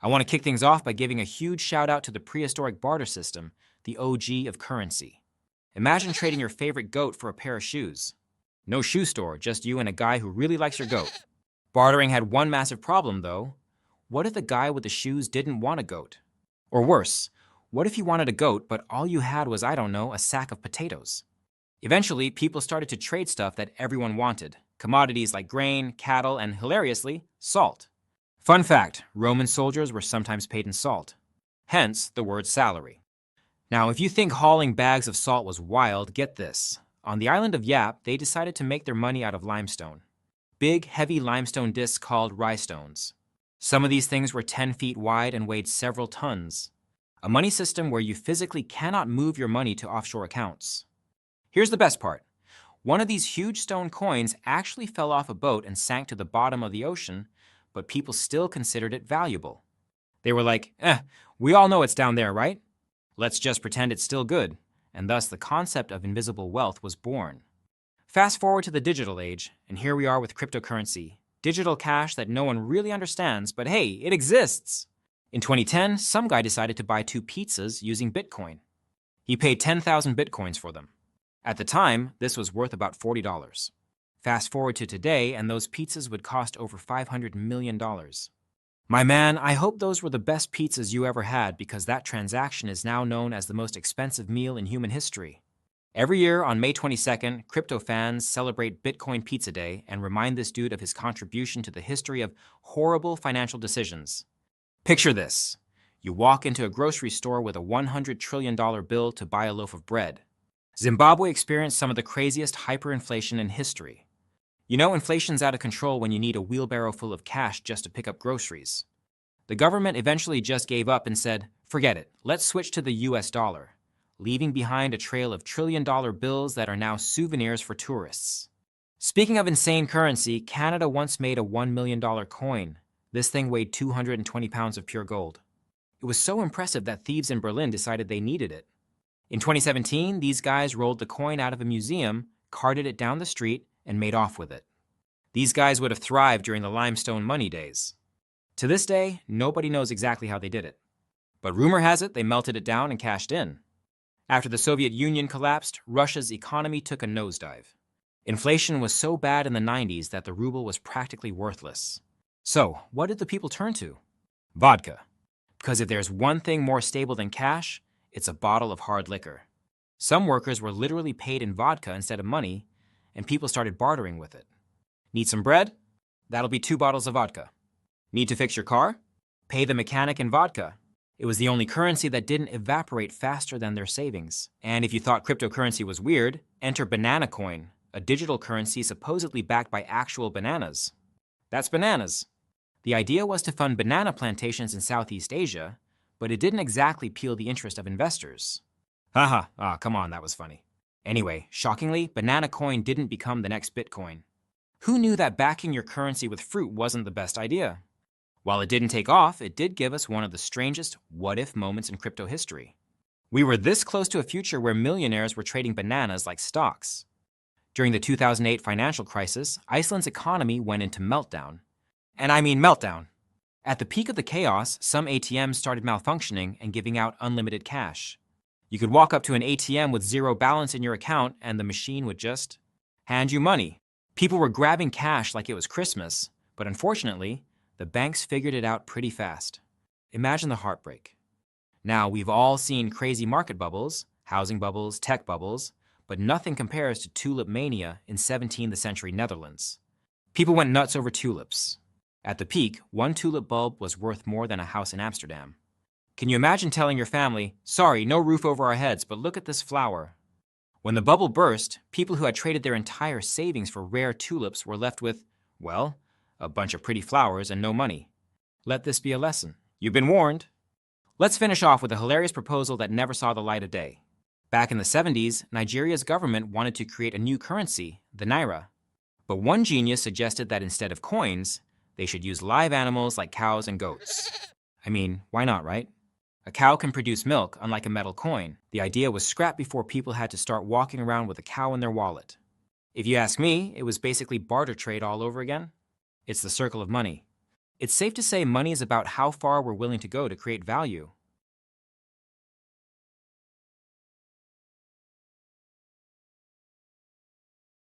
I want to kick things off by giving a huge shout out to the prehistoric barter system, the OG of currency. Imagine trading your favorite goat for a pair of shoes. No shoe store, just you and a guy who really likes your goat. Bartering had one massive problem, though. What if the guy with the shoes didn't want a goat? Or worse, what if you wanted a goat, but all you had was, I don't know, a sack of potatoes? Eventually, people started to trade stuff that everyone wanted, commodities like grain, cattle, and hilariously, salt. Fun fact, Roman soldiers were sometimes paid in salt. Hence, the word salary. Now, if you think hauling bags of salt was wild, get this. On the island of Yap, they decided to make their money out of limestone. Big, heavy limestone discs called rhinestones. Some of these things were 10 feet wide and weighed several tons. A money system where you physically cannot move your money to offshore accounts. Here's the best part. One of these huge stone coins actually fell off a boat and sank to the bottom of the ocean, but people still considered it valuable. They were like, we all know it's down there, right? Let's just pretend it's still good. And thus the concept of invisible wealth was born. Fast forward to the digital age, and here we are with cryptocurrency. Digital cash that no one really understands, but hey, it exists. In 2010, some guy decided to buy 2 pizzas using Bitcoin. He paid 10,000 Bitcoins for them. At the time, this was worth about $40. Fast forward to today, and those pizzas would cost over $500 million. My man, I hope those were the best pizzas you ever had because that transaction is now known as the most expensive meal in human history. Every year on May 22nd, crypto fans celebrate Bitcoin Pizza Day and remind this dude of his contribution to the history of horrible financial decisions. Picture this. You walk into a grocery store with a $100 trillion bill to buy a loaf of bread. Zimbabwe experienced some of the craziest hyperinflation in history. You know, inflation's out of control when you need a wheelbarrow full of cash just to pick up groceries. The government eventually just gave up and said, forget it, let's switch to the US dollar, leaving behind a trail of trillion-dollar bills that are now souvenirs for tourists. Speaking of insane currency, Canada once made a $1 million coin. This thing weighed 220 pounds of pure gold. It was so impressive that thieves in Berlin decided they needed it. In 2017, these guys rolled the coin out of a museum, carted it down the street, and made off with it. These guys would have thrived during the Limestone money days. To this day, nobody knows exactly how they did it. But rumor has it they melted it down and cashed in. After the Soviet Union collapsed, Russia's economy took a nosedive. Inflation was so bad in the 90s that the ruble was practically worthless. So, what did the people turn to? Vodka. Because if there's one thing more stable than cash, it's a bottle of hard liquor. Some workers were literally paid in vodka instead of money, and people started bartering with it. Need some bread? That'll be 2 bottles of vodka. Need to fix your car? Pay the mechanic in vodka. It was the only currency that didn't evaporate faster than their savings. And if you thought cryptocurrency was weird, enter banana coin, a digital currency supposedly backed by actual bananas. That's bananas. The idea was to fund banana plantations in Southeast Asia, but it didn't exactly appeal the interest of investors. Haha, come on, that was funny. Anyway, shockingly, banana coin didn't become the next Bitcoin. Who knew that backing your currency with fruit wasn't the best idea? While it didn't take off, it did give us one of the strangest what-if moments in crypto history. We were this close to a future where millionaires were trading bananas like stocks. During the 2008 financial crisis, Iceland's economy went into meltdown. And I mean meltdown. At the peak of the chaos, some ATMs started malfunctioning and giving out unlimited cash. You could walk up to an ATM with zero balance in your account and the machine would just hand you money. People were grabbing cash like it was Christmas, but unfortunately, the banks figured it out pretty fast. Imagine the heartbreak. Now, we've all seen crazy market bubbles, housing bubbles, tech bubbles, but nothing compares to Tulip Mania in 17th century Netherlands. People went nuts over tulips. At the peak, one tulip bulb was worth more than a house in Amsterdam. Can you imagine telling your family, sorry, no roof over our heads, but look at this flower? When the bubble burst, people who had traded their entire savings for rare tulips were left with, well, a bunch of pretty flowers and no money. Let this be a lesson. You've been warned. Let's finish off with a hilarious proposal that never saw the light of day. Back in the 70s, Nigeria's government wanted to create a new currency, the naira. But one genius suggested that instead of coins, they should use live animals like cows and goats. I mean, why not, right? A cow can produce milk, unlike a metal coin. The idea was scrapped before people had to start walking around with a cow in their wallet. If you ask me, it was basically barter trade all over again. It's the circle of money. It's safe to say money is about how far we're willing to go to create value.